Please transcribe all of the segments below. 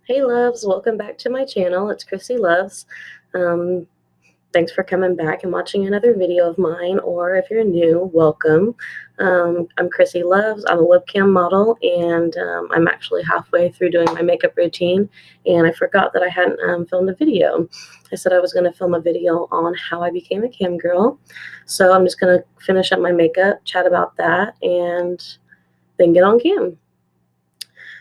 Hey loves, welcome back to my channel. It's Chrissy Loves. Um, Thanks for coming back and watching another video of mine, or if you're new, welcome. I'm Chrissy Loves. I'm a webcam model, and I'm actually halfway through doing my makeup routine, and I forgot that I hadn't filmed a video. I said I was going to film a video on how I became a cam girl, so I'm just going to finish up my makeup, chat about that, and then get on cam.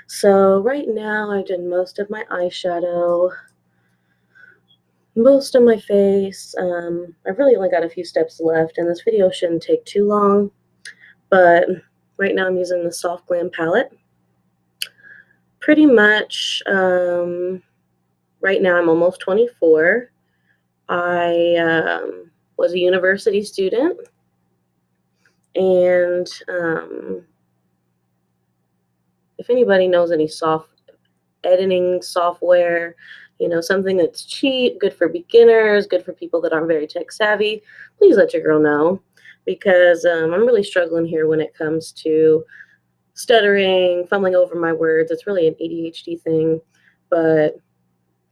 So right now I did most of my eyeshadow, most of my face. I've really only got a few steps left, and this video shouldn't take too long, but right now I'm using the Soft Glam palette. Pretty much, right now I'm almost 24. I was a university student, and if anybody knows any editing software, something that's cheap, good for beginners, good for people that aren't very tech savvy, please let your girl know, because I'm really struggling here when it comes to stuttering, fumbling over my words. It's really an ADHD thing, but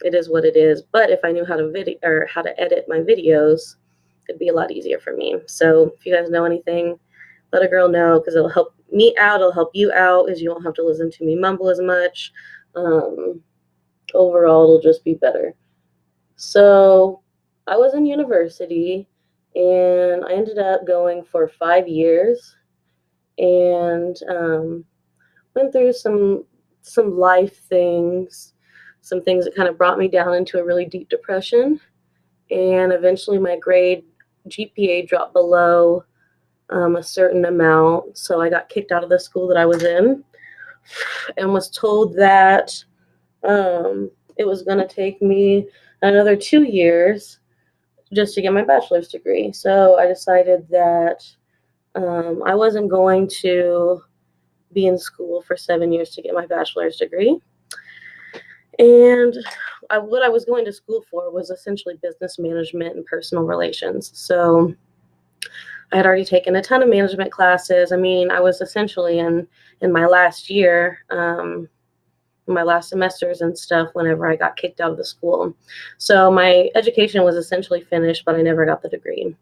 it is what it is. But if I knew how to edit my videos, it'd be a lot easier for me. So if you guys know anything, let a girl know, because it'll help me out, it'll help you out, as you won't have to listen to me mumble as much. Overall, it'll just be better. So I was in university, and I ended up going for 5 years, and went through some life things, some things that kind of brought me down into a really deep depression. And eventually my GPA dropped below a certain amount, so I got kicked out of the school that I was in, and was told that it was going to take me another 2 years just to get my bachelor's degree. So I decided that I wasn't going to be in school for 7 years to get my bachelor's degree. And what I was going to school for was essentially business management and personal relations. So I had already taken a ton of management classes. I mean, I was essentially in my last year, my last semesters and stuff, whenever I got kicked out of the school. So my education was essentially finished, but I never got the degree.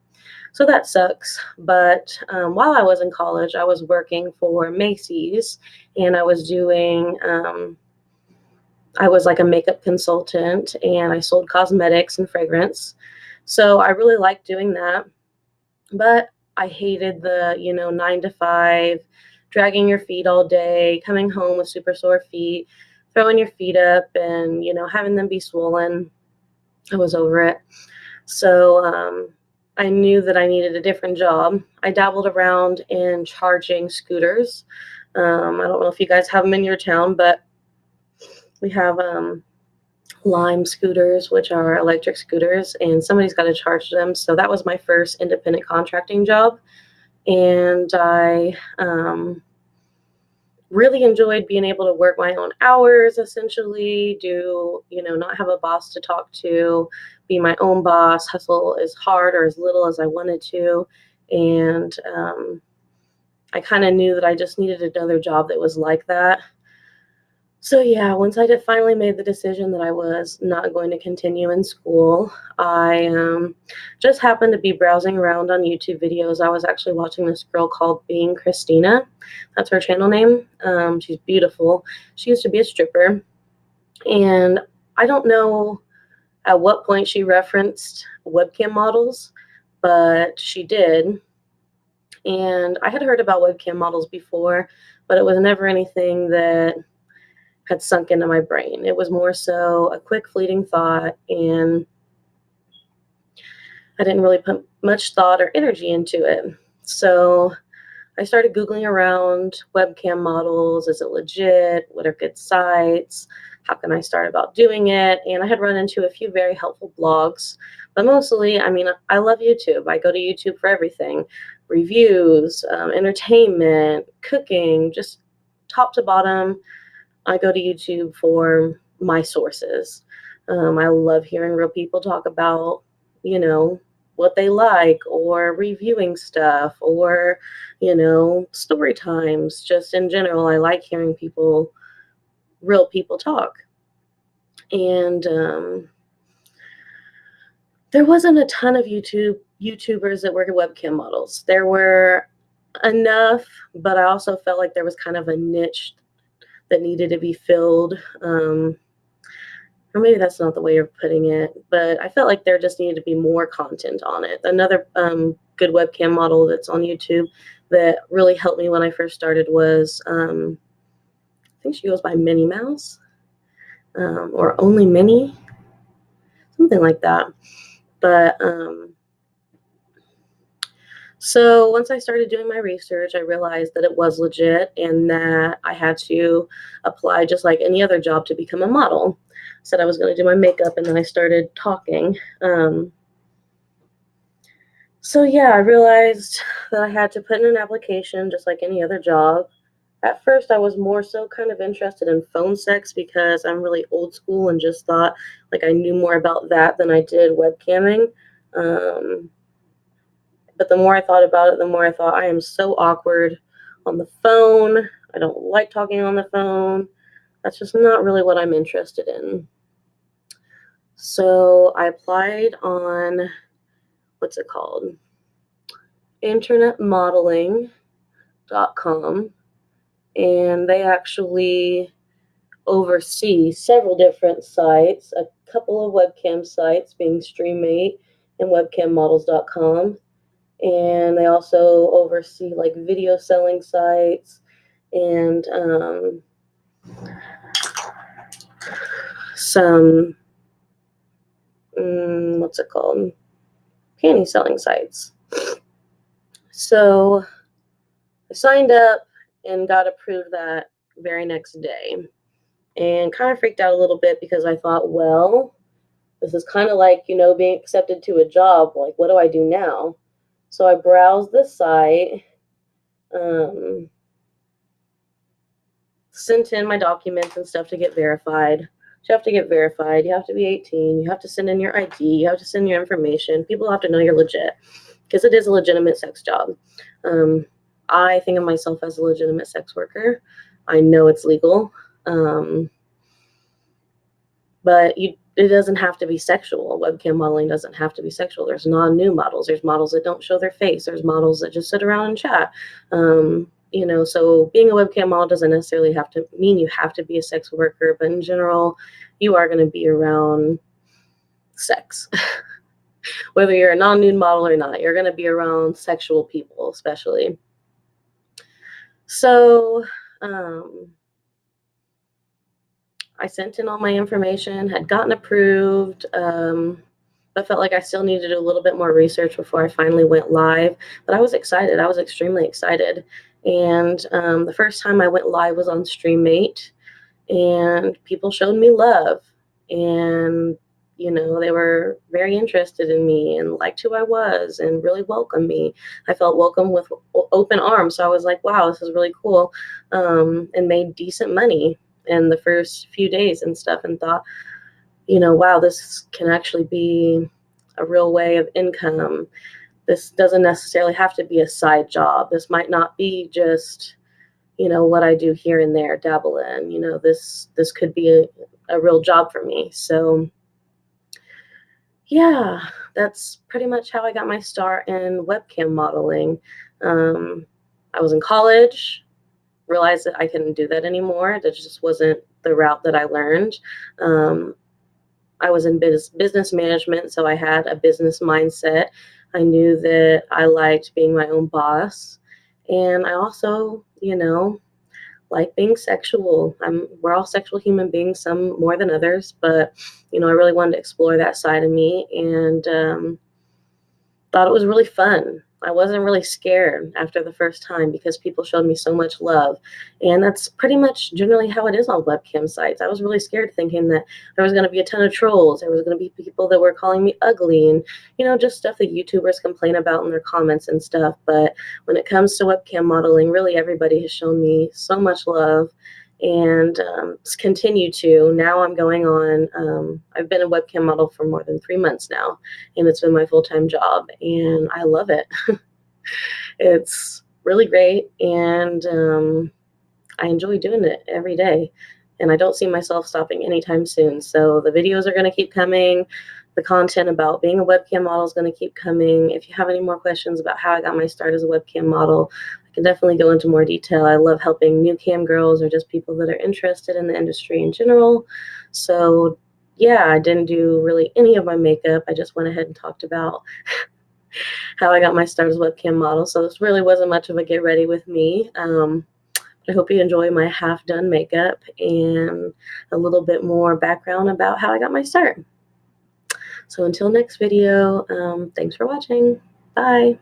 So that sucks. But while I was in college, I was working for Macy's, and I was doing, I was like a makeup consultant, and I sold cosmetics and fragrance. So I really liked doing that. But I hated the, 9 to 5, dragging your feet all day, coming home with super sore feet, throwing your feet up, and, having them be swollen. I was over it. So I knew that I needed a different job. I dabbled around in charging scooters. I don't know if you guys have them in your town, but we have Lime scooters, which are electric scooters, and somebody's got to charge them. So that was my first independent contracting job. And I really enjoyed being able to work my own hours, essentially, not have a boss to talk to, be my own boss, hustle as hard or as little as I wanted to. And I kind of knew that I just needed another job that was like that. So yeah, once I finally made the decision that I was not going to continue in school, I just happened to be browsing around on YouTube videos. I was actually watching this girl called Being Christina. That's her channel name. She's beautiful. She used to be a stripper, and I don't know at what point she referenced webcam models, but she did. And I had heard about webcam models before, but it was never anything that had sunk into my brain. It was more so a quick fleeting thought, and I didn't really put much thought or energy into it. So I started Googling around webcam models. Is it legit? What are good sites? How can I start about doing it? And I had run into a few very helpful blogs, but mostly, I love YouTube. I go to YouTube for everything: reviews, entertainment, cooking, just top to bottom. I go to YouTube for my sources. I love hearing real people talk about, what they like, or reviewing stuff, or, story times. Just in general, I like hearing real people talk. And there wasn't a ton of YouTubers that were webcam models. There were enough, but I also felt like there was kind of a niche that needed to be filled. Or maybe that's not the way you're putting it, but I felt like there just needed to be more content on it. Another good webcam model that's on YouTube that really helped me when I first started was, I think she goes by Minnie Mouse, or Only Minnie, something like that. But so once I started doing my research, I realized that it was legit and that I had to apply just like any other job to become a model. Said I was going to do my makeup, and then I started talking. So yeah, I realized that I had to put in an application just like any other job. At first, I was more so kind of interested in phone sex because I'm really old school and just thought like I knew more about that than I did webcamming. Um, but the more I thought about it, the more I thought I am so awkward on the phone. I don't like talking on the phone. That's just not really what I'm interested in. So I applied on, what's it called? Internetmodeling.com, and they actually oversee several different sites, a couple of webcam sites being StreamMate and webcammodels.com. And they also oversee like video selling sites and some, what's it called? Panty selling sites. So I signed up and got approved that very next day, and kind of freaked out a little bit because I thought, well, this is kind of like, being accepted to a job. Like, what do I do now? So I browsed the site, um, sent in my documents and stuff to get verified. You have to get verified. You have to be 18. You have to send in your ID. You have to send your information. People have to know you're legit because it is a legitimate sex job. I think of myself as a legitimate sex worker. I know it's legal. But it doesn't have to be sexual. Webcam modeling doesn't have to be sexual. There's non-nude models. There's models that don't show their face. There's models that just sit around and chat. So being a webcam model doesn't necessarily have to mean you have to be a sex worker, but in general, you are going to be around sex. Whether you're a non-nude model or not, you're going to be around sexual people, especially. So, I sent in all my information, had gotten approved. I felt like I still needed to do a little bit more research before I finally went live. But I was excited. I was extremely excited. And the first time I went live was on StreamMate, and people showed me love. And, they were very interested in me and liked who I was and really welcomed me. I felt welcome with open arms. So I was like, wow, this is really cool, and made decent money in the first few days and stuff, and thought, wow, this can actually be a real way of income. This doesn't necessarily have to be a side job. This might not be just, what I do here and there, dabble in. This could be a real job for me. So yeah, that's pretty much how I got my start in webcam modeling. I was in college, realized that I couldn't do that anymore. That just wasn't the route that I learned. I was in business management, so I had a business mindset. I knew that I liked being my own boss, and I also, like being sexual. We're all sexual human beings, some more than others, but I really wanted to explore that side of me, and thought it was really fun. I wasn't really scared after the first time because people showed me so much love. And that's pretty much generally how it is on webcam sites. I was really scared thinking that there was going to be a ton of trolls. There was going to be people that were calling me ugly and, just stuff that YouTubers complain about in their comments and stuff. But when it comes to webcam modeling, really everybody has shown me so much love, and continue to. Now I'm going on, I've been a webcam model for more than 3 months now, and it's been my full-time job, and I love it. It's really great, and I enjoy doing it every day. and I don't see myself stopping anytime soon. So the videos are going to keep coming. The content about being a webcam model is going to keep coming. If you have any more questions about how I got my start as a webcam model, I can definitely go into more detail. I love helping new cam girls or just people that are interested in the industry in general. So yeah, I didn't do really any of my makeup. I just went ahead and talked about how I got my start as a webcam model. So this really wasn't much of a get ready with me. I hope you enjoy my half done makeup and a little bit more background about how I got my start. So until next video, thanks for watching. Bye.